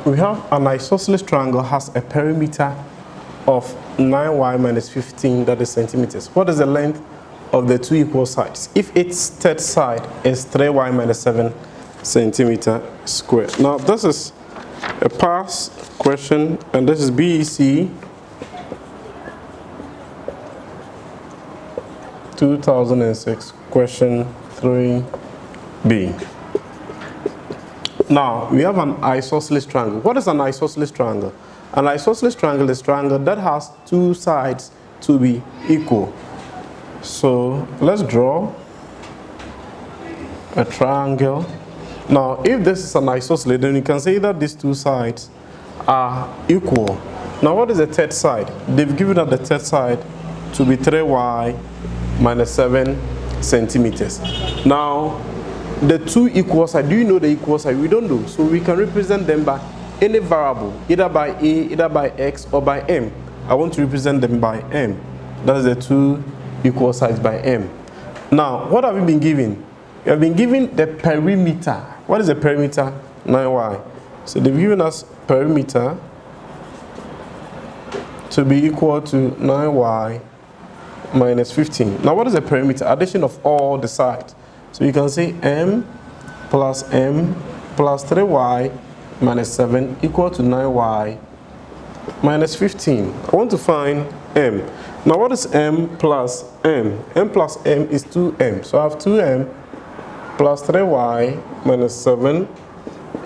we have an isosceles triangle has a perimeter of 9y minus 15, that is centimeters. What is the length of the two equal sides? If its third side is 3y minus 7 centimeter squared. Now this is a past question, and this is BEC 2006 question 3B. Now we have an isosceles triangle. What is an isosceles triangle? An isosceles triangle is a triangle that has two sides to be equal. So let's draw a triangle. Now if this is an isosceles, then you can say that these two sides are equal. Now what is the third side? They've given us the third side to be 3y minus 7 centimeters. Now the two equal sides, do you know the equal side? We don't know. So we can represent them by any variable, either by a, either by x, or by m. I want to represent them by m. That is the two equal sides by m. Now, what have we been given? We have been given the perimeter. What is the perimeter? 9y. So they've given us perimeter to be equal to 9y minus 15. Now, what is the perimeter? Addition of all the sides. So you can say m plus 3y minus 7 equal to 9y minus 15. I want to find m. Now what is m plus m? M plus m is 2m. So I have 2m plus 3y minus 7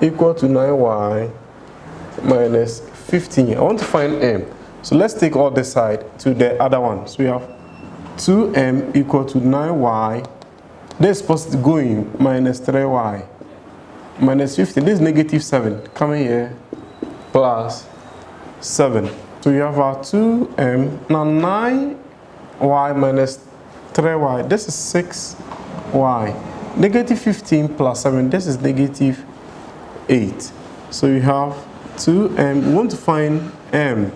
equal to 9y minus 15. I want to find m. So let's take all this side to the other one. So we have 2m equal to 9y. This is supposed to go in minus 3y minus 15. This is negative 7 coming here plus 7. So you have our 2m. Now 9y minus 3y. This is 6y. Negative 15 plus 7. This is negative 8. So you have 2m. We want to find m.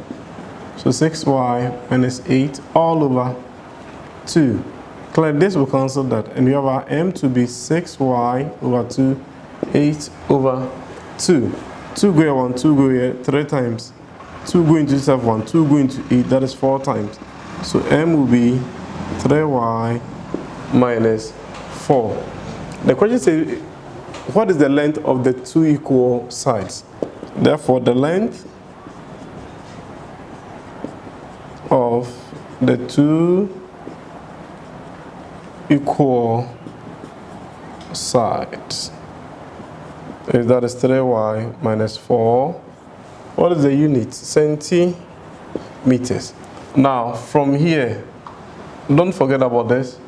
So 6y minus 8 all over 2. Clear, this will cancel that, and we have our m to be 6y over 2, 8 over 2. 2 go here, 1, 2 go here, 3 times. 2 go into itself, 1, 2 go into 8, that is 4 times. So m will be 3y minus 4. The question says, what is the length of the two equal sides? Therefore, the length of the two equal sides is that is 3y minus 4. What is the unit? Centimeters. Now from here, don't forget about this.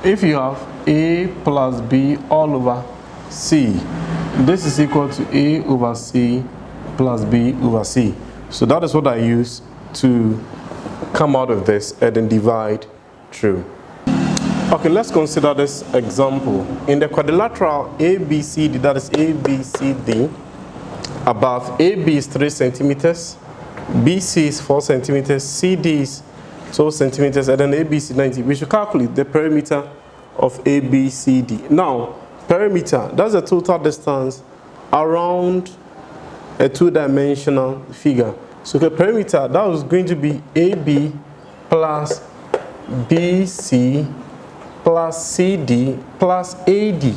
If you have a plus b all over c, this is equal to a over c plus b over c. So that is what I use to come out of this and then divide through. Okay, let's consider this example. In the quadrilateral ABCD, that is ABCD, above AB is 3 centimeters, BC is 4 centimeters, CD is 12 centimeters, and then ABC 90. We should calculate the perimeter of ABCD. Now, perimeter, that's the total distance around a two-dimensional figure. So the perimeter, that was going to be AB plus BC plus CD plus AD.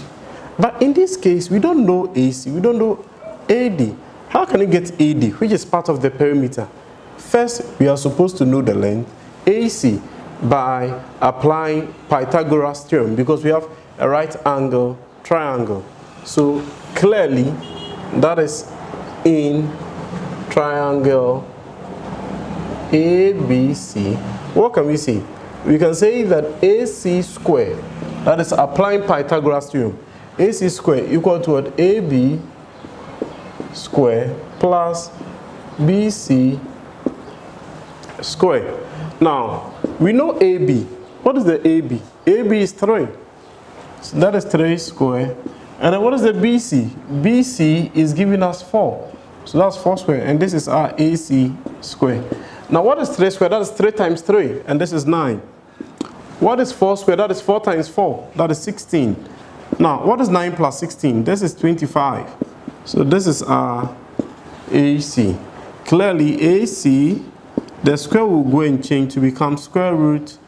But in this case, we don't know AC, we don't know AD. How can we get AD, which is part of the perimeter? First, we are supposed to know the length, AC, by applying Pythagoras theorem, because we have a right angle triangle. So clearly, that is in triangle ABC. What can we see? We can say that AC squared, that is applying Pythagoras theorem, AC squared equal to what? AB squared plus BC squared. Now, we know AB. What is the AB? AB is 3. So that is 3 squared. And then what is the BC? BC is giving us 4. So that's 4 squared. And this is our AC squared. Now, what is 3 squared? That is 3 times 3. And this is 9. What is 4 squared? That is 4 times 4. That is 16. Now, what is 9 plus 16? This is 25. So this is our AC. Clearly, AC, the square will go and change to become square root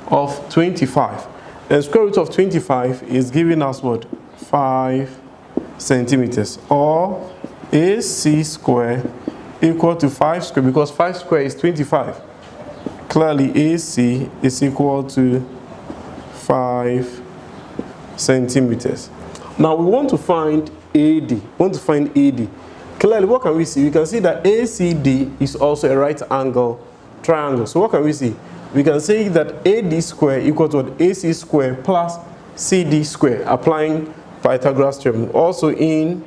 of 25. The square root of 25 is giving us what? 5 centimeters. Or AC square equal to 5 square, because 5 square is 25. Clearly, AC is equal to 5 centimeters. Now we want to find AD. Clearly, what can we see? We can see that ACD is also a right angle triangle. So what can we see? We can say that AD square equal to what? AC square plus CD square, applying Pythagoras theorem. Also in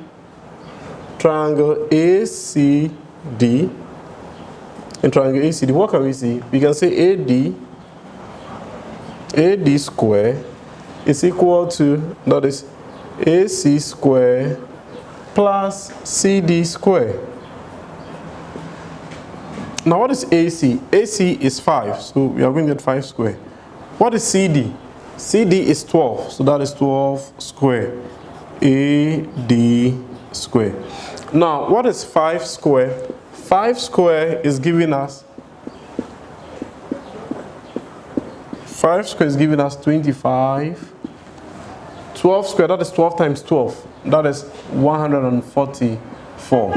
triangle ACD, what can we see? We can say AD square is equal to, that is AC square plus CD square. Now what is AC? AC is 5, so we are going to get 5 square. What is CD? CD is 12, so that is 12 square. AD square. Now what is 5 square? 5 square is giving us 25. 12 square, that is 12 times 12. That is 144.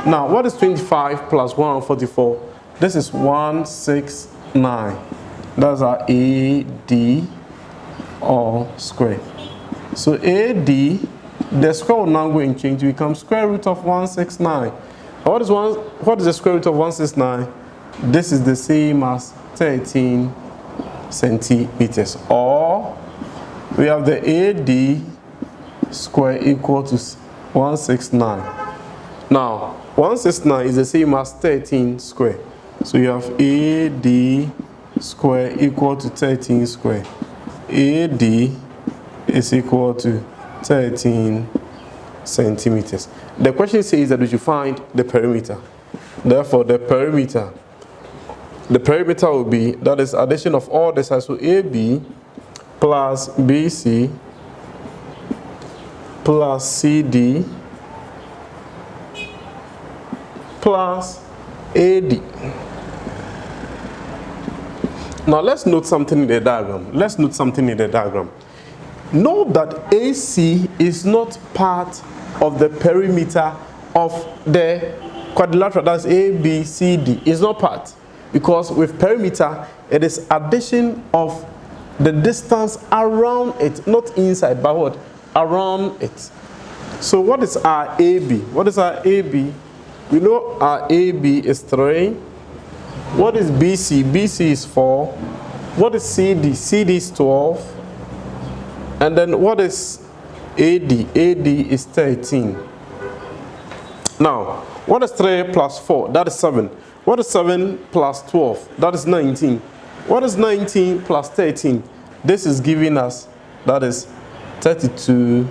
Now, what is 25 plus 144? This is 169. That's our AD all square. So AD, the square will now go and change to become square root of 169. What is the square root of 169? This is the same as 13 centimeters. Or we have the AD square equal to 169. Now, 169 is the same as 13 square. So you have AD square equal to 13 square. AD is equal to 13 centimeters. The question says that we should find the perimeter. Therefore, the perimeter will be, that is addition of all the sides. So AB plus BC plus CD plus AD. Now let's note something in the diagram. Note that AC is not part of the perimeter of the quadrilateral. That's ABCD. It's not part, because with perimeter it is addition of the distance around it, not inside, but what? Around it. So what is our AB? We know our AB is 3. What is BC? BC is 4. What is CD? CD is 12. And then what is AD? AD is 13. Now, what is 3 plus 4? That is 7. What is 7 plus 12? That is 19. What is 19 plus 13? This is giving us, that is 32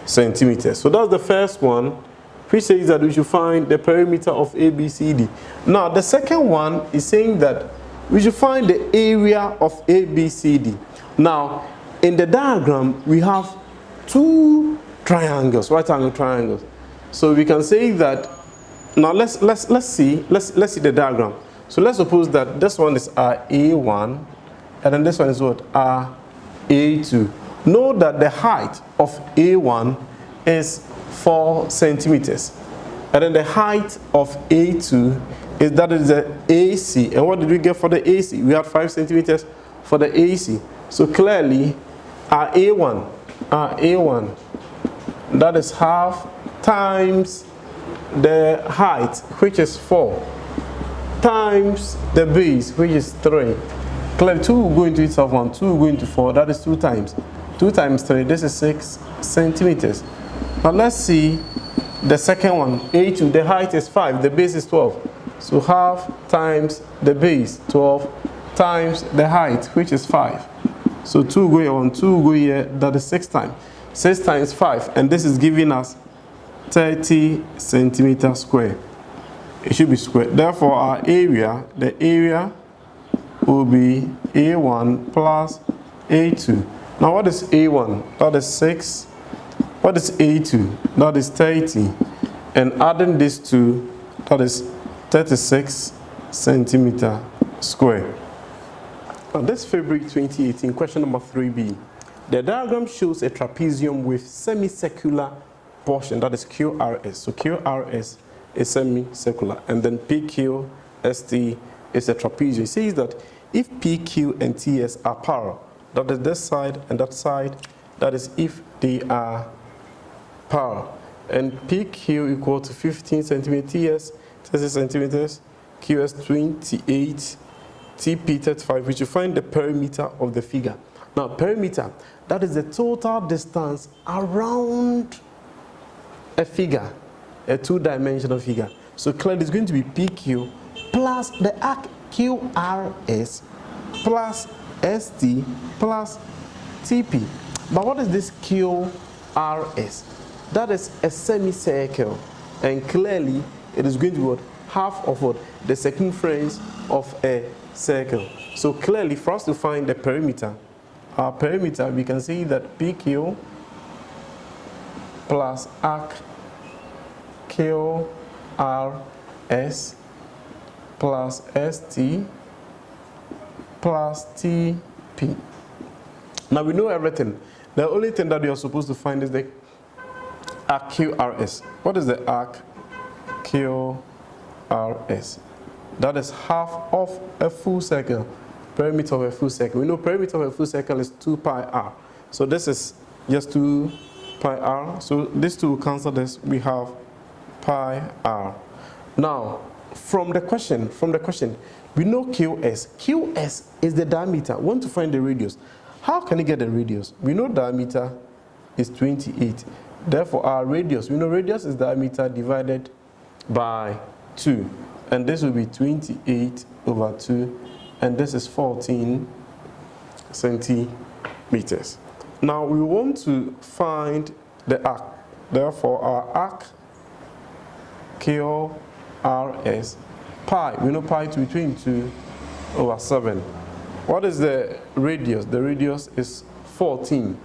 centimeters. So that's the first one, which says that we should find the perimeter of ABCD. Now, the second one is saying that we should find the area of ABCD. Now, in the diagram, we have 2 triangles, right angle triangles. So we can say that. Now let's see the diagram. So let's suppose that this one is our A1, and then this one is what? Our A2. Know that the height of A1 is 4 centimeters, and then the height of A2 is, that is the AC. And what did we get for the AC? We had 5 centimeters for the AC. So clearly, our A1, that is half times the height, which is 4, times the base, which is 3. Clearly, 2 will go into itself 1, 2 will go into 4, that is 2 times. 2 times 3, this is 6 centimeters. Now let's see the second one, A2, the height is 5, the base is 12. So half times the base, 12, times the height, which is 5. So 2 go here, 1, 2 go here, that is 6 times. 6 times 5, and this is giving us 30 centimeters square. It should be square. Therefore, our area, the area will be A1 plus A2. Now, what is A1? That is 6 What is A2? That is 30. And adding this to, that is 36 centimeter square. Now this February 2018, question number 3B. The diagram shows a trapezium with semicircular portion, that is QRS. So QRS is semicircular, and then PQST is a trapezium. It says that if PQ and TS are parallel, that is this side and that side, that is if they are parallel, and PQ equal to 15 centimeters, TS 30 centimeters, QS 28, TP 35, we should find the perimeter of the figure. Now, perimeter, that is the total distance around a figure, a two-dimensional figure. So clearly it's going to be PQ plus the arc QRS plus ST plus TP. But what is this QRS? That is a semicircle, and clearly it is going to be what? Half of what? The circumference of a circle. So clearly for us to find the perimeter, our perimeter, we can see that PQ plus arc QRS plus ST plus TP. Now we know everything. The only thing that we are supposed to find is the arc QRS. What is the arc QRS? That is half of a full circle. Perimeter of a full circle. We know perimeter of a full circle is 2 pi r. So this is just 2 pi r. So these two will cancel this. We have pi r. Now, from the question, we know QS. QS is the diameter. We want to find the radius. How can you get the radius? We know diameter is 28. Therefore, our radius, we know radius is diameter divided by 2. And this will be 28 over 2. And this is 14 centimeters. Now, we want to find the arc. Therefore, our arc QRS pi. We know pi to be 22 over 7. What is the radius? The radius is 14.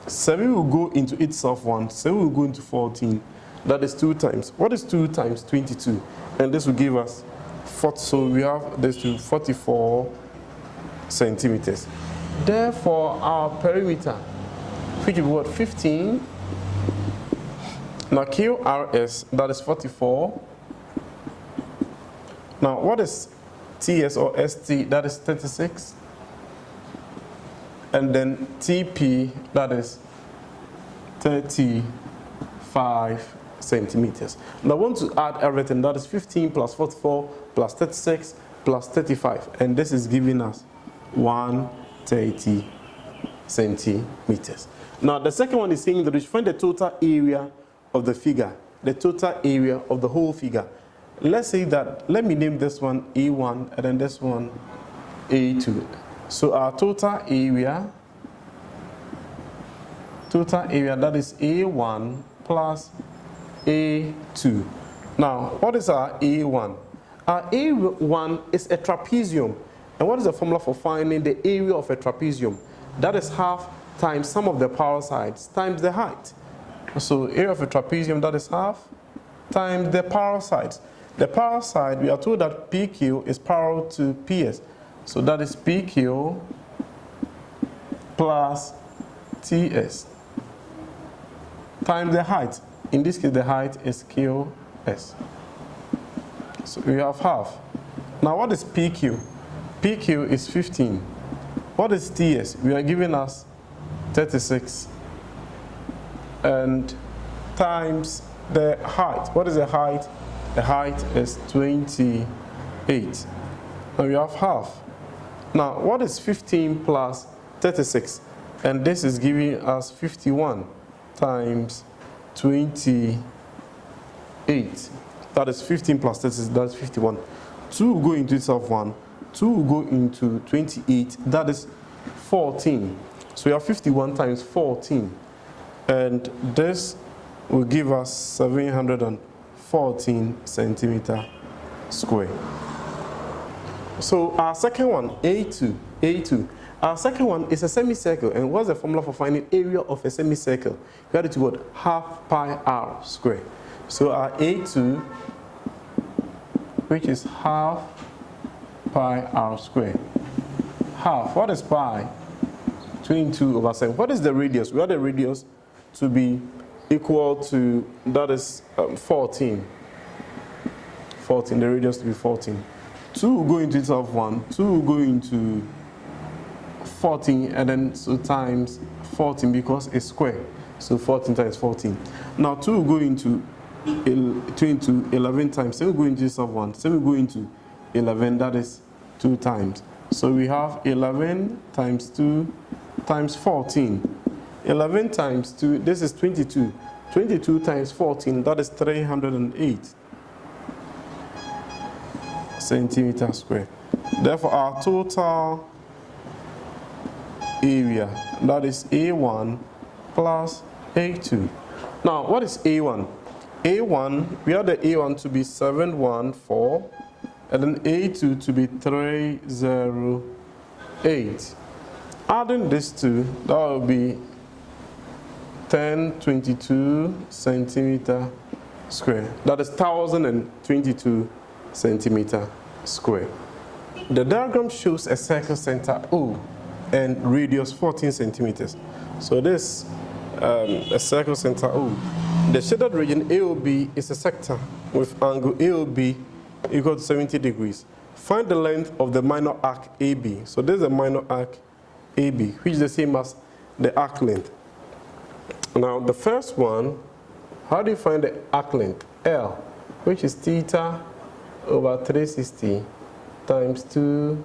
7 will go into itself 1. 7 will go into 14. That is 2 times. What is 2 times 22? And this will give us 40. So we have this to 44 centimeters. Therefore, our perimeter, which is what? 15. Now QRS, that is 44. Now what is TS or ST? That is 36. And then TP, that is 35 centimeters. Now I want to add everything. That is 15 plus 44 plus 36 plus 35. And this is giving us 130 centimeters. Now the second one is saying that we should find the total area of the figure, the total area of the whole figure. Let's say that, let me name this one A1 and then this one A2. So our total area, that is A1 plus A2. Now, what is our A1? Our A1 is a trapezium. And what is the formula for finding the area of a trapezium? That is half times sum of the parallel sides times the height. So area of a trapezium, that is half times the parallel sides. The parallel side, we are told that PQ is parallel to PS. So that is PQ plus TS times the height. In this case, the height is QS. So we have half. Now what is PQ? PQ is 15. What is TS? We are giving us 36. And times the height. What is the height? The height is 28. Now we have half. Now what is 15 plus 36? And this is giving us 51 times 28. That is 15 plus 36, that's 51. 2 will go into itself 1. 2 will go into 28, that is 14. So we have 51 times 14. And this will give us 714 centimeter square. So our second one, A2. Our second one is a semicircle. And what's the formula for finding area of a semicircle? You got it to what? Half pi r squared. So our A2, which is half pi r squared. Half, what is pi? 22/7. What is the radius? We want the radius to be equal to, that is 14. 14, the radius to be 14. 2 will go into itself 1, 2 will go into 14, and then so times 14 because it's square. So 14 times 14. Now 2 will go into 11 times, 7 will go into itself 1, 7 will go into 11, that is 2 times. So we have 11 times 2 times 14. 11 times 2, this is 22. 22 times 14, that is 308 centimeters squared. Therefore, our total area, that is A1 plus A2. Now, what is A1? A1, we have the A1 to be 714, and then A2 to be 308. Adding these two, that will be 1022 centimeter square. That is 1022 centimeter square. The diagram shows a circle center O and radius 14 centimeters. So this a circle center O. The shaded region AOB is a sector with angle AOB equal to 70 degrees. Find the length of the minor arc AB. So this is a minor arc AB, which is the same as the arc length. Now the first one, how do you find the arc length? L, which is theta over 360 times 2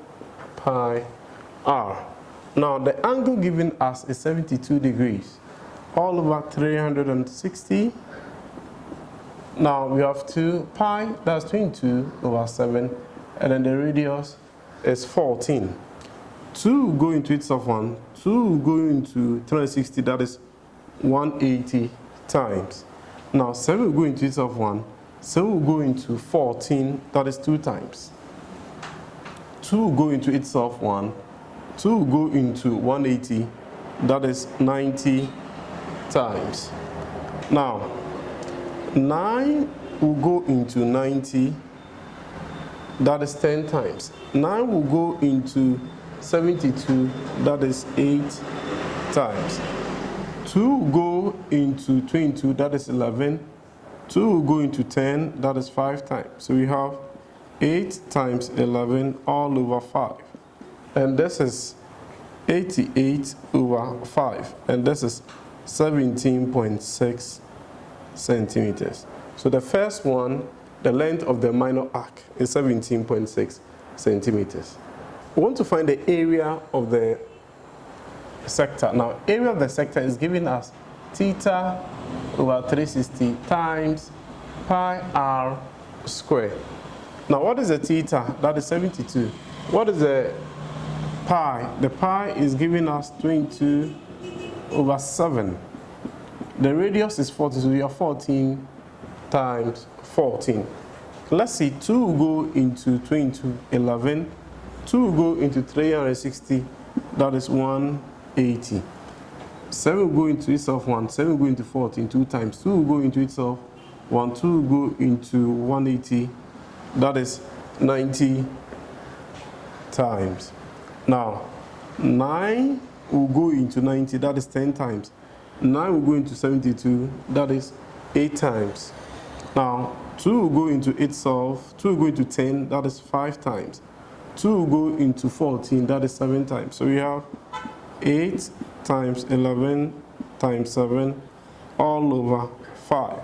pi r. Now the angle given us is 72 degrees, all over 360. Now we have 2 pi, that's 22/7, and then the radius is 14. 2 go into itself 1, 2 go into 360, that is 180 times. Now 7 will go into itself 1, 7 will go into 14, that is 2 times. 2 will go into itself 1, 2 will go into 180, that is 90 times. Now 9 will go into 90, that is 10 times. 9 will go into 72, that is 8 times. 2 will go into 22, that is 11. 2 will go into 10, that is 5 times. So we have 8 times 11 all over 5. And this is 88/5. And this is 17.6 centimeters. So the first one, the length of the minor arc is 17.6 centimeters. We want to find the area of the sector. Now, area of the sector is giving us theta over 360 times pi r squared. Now, what is the theta? That is 72. What is the pi? The pi is giving us 22/7. The radius is 40, so we have 14 times 14. Let's see, 2 will go into 22/11. 2 will go into 360, that is 180. 7 will go into itself 1, 7 will go into 14, 2 times. 2 will go into itself 1, 2 will go into 180, that is 90 times. Now, 9 will go into 90, that is 10 times. 9 will go into 72, that is 8 times. Now, 2 will go into itself, 2 will go into 10, that is 5 times. 2 will go into 14, that is 7 times. So we have 8 times 11 times 7 all over 5.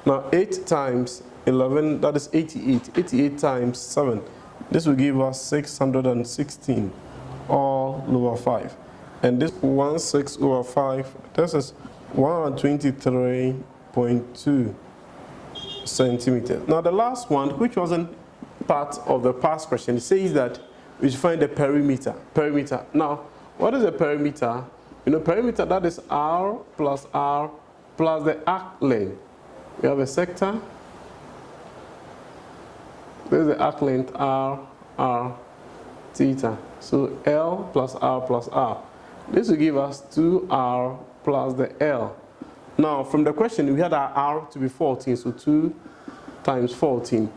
Now 8 times 11, that is 88. 88 times 7, this will give us 616 all over 5. And this 16/5, this is 123.2 centimeters. Now the last one, which wasn't part of the past question, it says that we should find the perimeter. Now, what is a perimeter? You know, perimeter, that is R plus the arc length. We have a sector. This is the arc length R. theta. So L plus R. This will give us 2R plus the L. Now, from the question, we had our R to be 14, so 2 times 14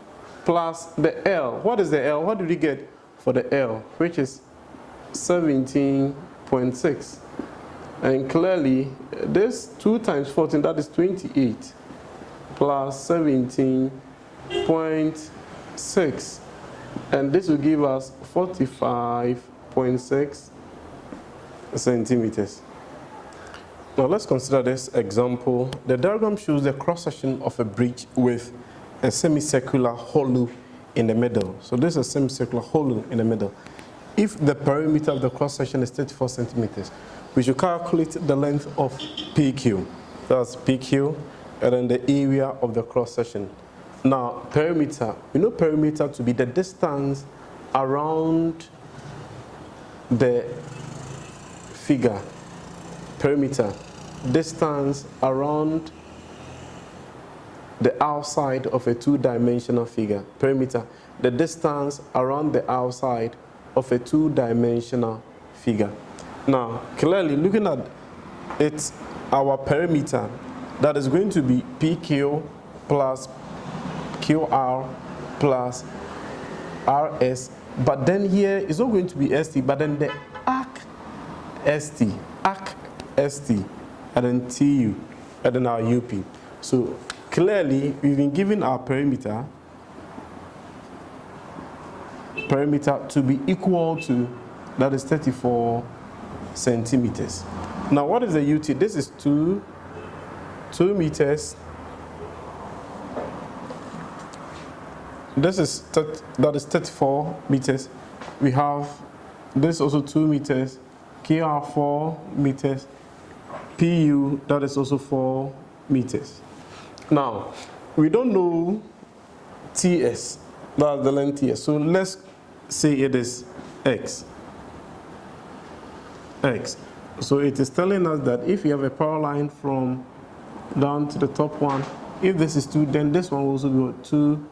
plus the L. What is the L? What did we get for the L? Which is 17.6. And clearly, this 2 times 14, that is 28, plus 17.6. And this will give us 45.6 centimeters. Now let's consider this example. The diagram shows the cross-section of a bridge with a semicircular hollow in the middle. So this is a semicircular hollow in the middle. If the perimeter of the cross-section is 34 centimeters, we should calculate the length of PQ. That's PQ, and then the area of the cross-section. Now, perimeter, we know perimeter to be the distance around the figure. Perimeter, distance around the outside of a two-dimensional figure. Perimeter, the distance around the outside of a two-dimensional figure. Now, clearly looking at it, our perimeter, that is going to be PQ plus QR plus RS, but then here it's not going to be ST, but then the arc ST, and then TU, and then our UP. So clearly, we've been given our perimeter to be equal to, that is 34 centimeters. Now, what is the UT? This is 2 meters. That is 34 meters. We have this also 2 meters. KR 4 meters. PU, that is also 4 meters. Now, we don't know TS, that's the length TS. So let's say it is X. So it is telling us that if you have a power line from down to the top one, if this is 2, then this one will also be 2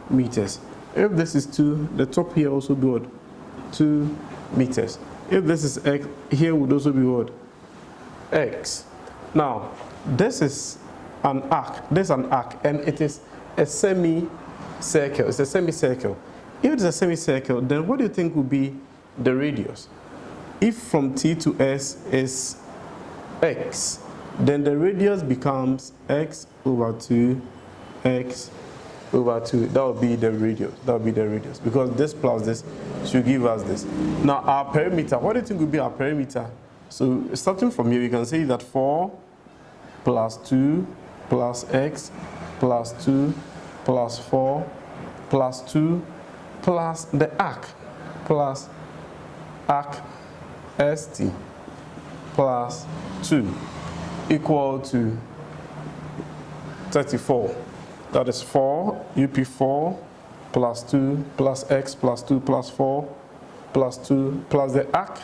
meters. If this is 2, the top here also be 2 meters. If this is X, here would also be X. Now, this is an arc, and it is a semicircle. It's a semicircle. If it's a semicircle, then what do you think would be the radius? If from T to S is X, then the radius becomes X over 2, X over 2. That would be the radius. Because this plus this should give us this. Now, our perimeter, what do you think would be our perimeter? So, starting from here, we can say that 4 plus 2 plus X plus 2 plus 4 plus 2 plus the arc ST plus 2 equal to 34. That is 4 UP4 plus 2 plus X plus 2 plus 4 plus 2 plus the arc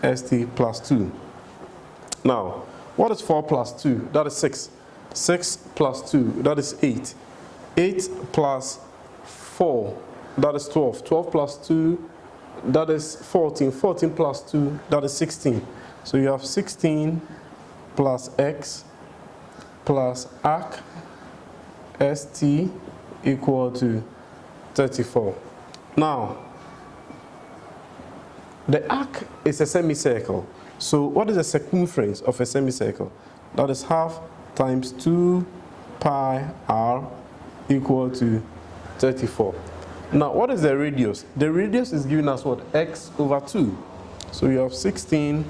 ST plus 2. Now, what is 4 plus 2? That is 6. 6 plus 2, that is 8. 8 plus 4, that is 12. 12 plus 2, that is 14. 14 plus 2, that is 16. So you have 16 plus X plus arc ST equal to 34. Now, the arc is a semicircle. So what is the circumference of a semicircle? That is half times 2 pi r equal to 34. Now, what is the radius? The radius is giving us what? X over 2. So you have 16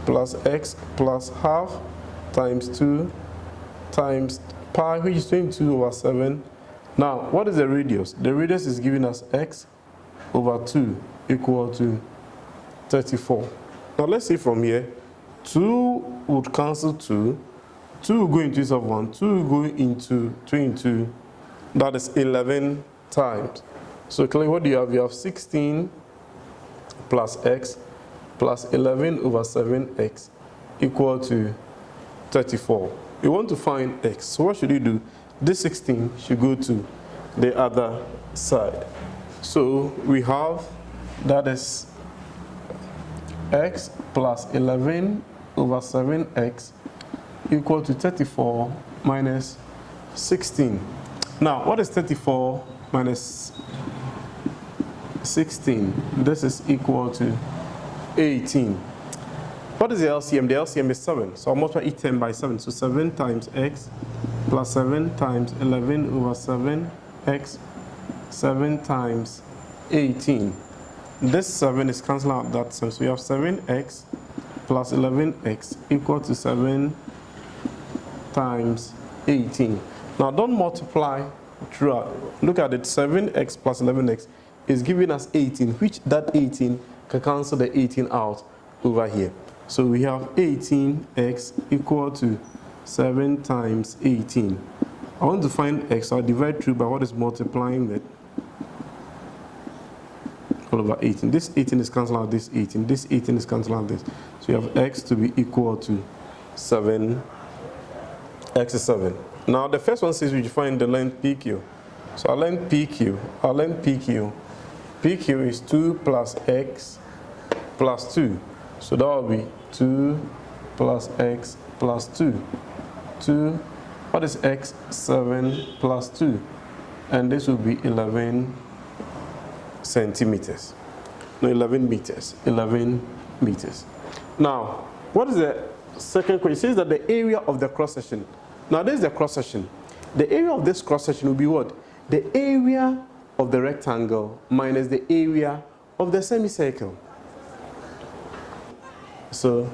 plus X plus half times 2 times pi, which is 22 over 7. Now, what is the radius? The radius is giving us X over 2 equal to 34. Now, let's see from here, 2 would cancel 2. 2 will go into its of 1. 2 will go into 2 into, that is 11 times. So clearly, what do you have? You have 16 plus X plus 11 over 7X equal to 34. You want to find X. So what should you do? This 16 should go to the other side. So we have that is x plus 11 over 7x equal to 34 minus 16. Now, what is 34 minus 16? This is equal to 18. What is the LCM? The LCM is 7. So I'll multiply each term by 7. So 7 times x plus 7 times 11 over 7x, 7 times 18. This 7 is cancelled out that 7. So we have 7x plus 11x equal to 7 times 18. Now don't multiply throughout. Look at it. 7x plus 11x is giving us 18, which that 18 can cancel the 18 out over here. So we have 18x equal to 7 times 18. I want to find x, so I'll divide through by what is multiplying it. All over 18. This 18 is cancelled out this 18. This 18 is cancelled out this. So you have x to be equal to 7. X is 7. Now the first one says we find the length PQ. So our length PQ is 2 plus x plus 2. So that will be 2 plus x plus 2. 2, what is x? 7 plus 2. And this will be 11 centimeters. No, 11 meters. 11 meters. Now, what is the second question? It says that the area of the cross section. Now, this is the cross section. The area of this cross section will be what? The area of the rectangle minus the area of the semicircle. So,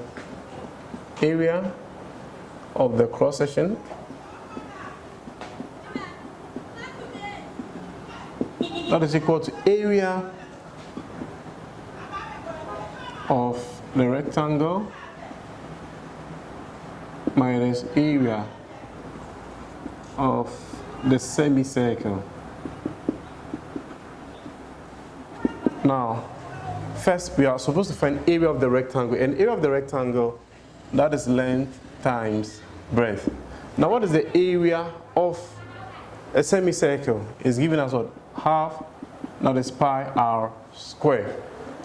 area of the cross section that is equal to area of the rectangle minus area of the semicircle. Now, first we are supposed to find area of the rectangle, and area of the rectangle, that is length times breadth. Now, what is the area of a semicircle? It's giving us what? Half, that is pi r squared.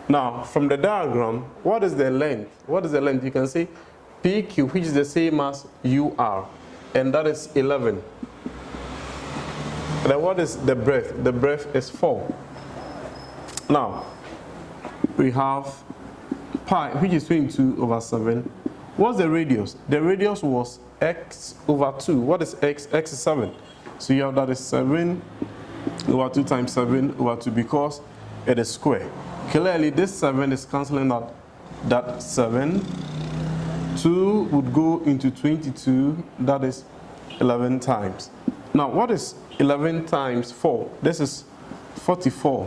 Now, from the diagram, what is the length? What is the length? You can say PQ, which is the same as UR, and that is 11. Then what is the breadth? The breadth is 4. Now, we have pi, which is 22 over 7. What's the radius? The radius was x over 2. What is x? X is 7. So you have that is 7 over 2 times 7 over 2 because it is square. Clearly, this 7 is cancelling out that 7. 2 would go into 22. That is 11 times. Now, what is 11 times 4? This is 44.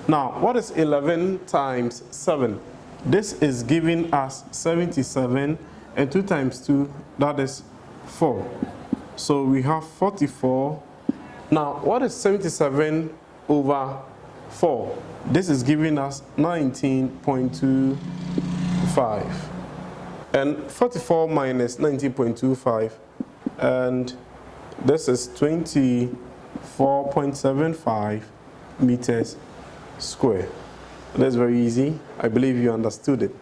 Now, what is 11 times 7? This is giving us 77, and 2 times 2, that is 4. So we have 44. Now, what is 77 over 4? This is giving us 19.25. And 44 minus 19.25, and this is 24.75 meters square. That's very easy. I believe you understood it.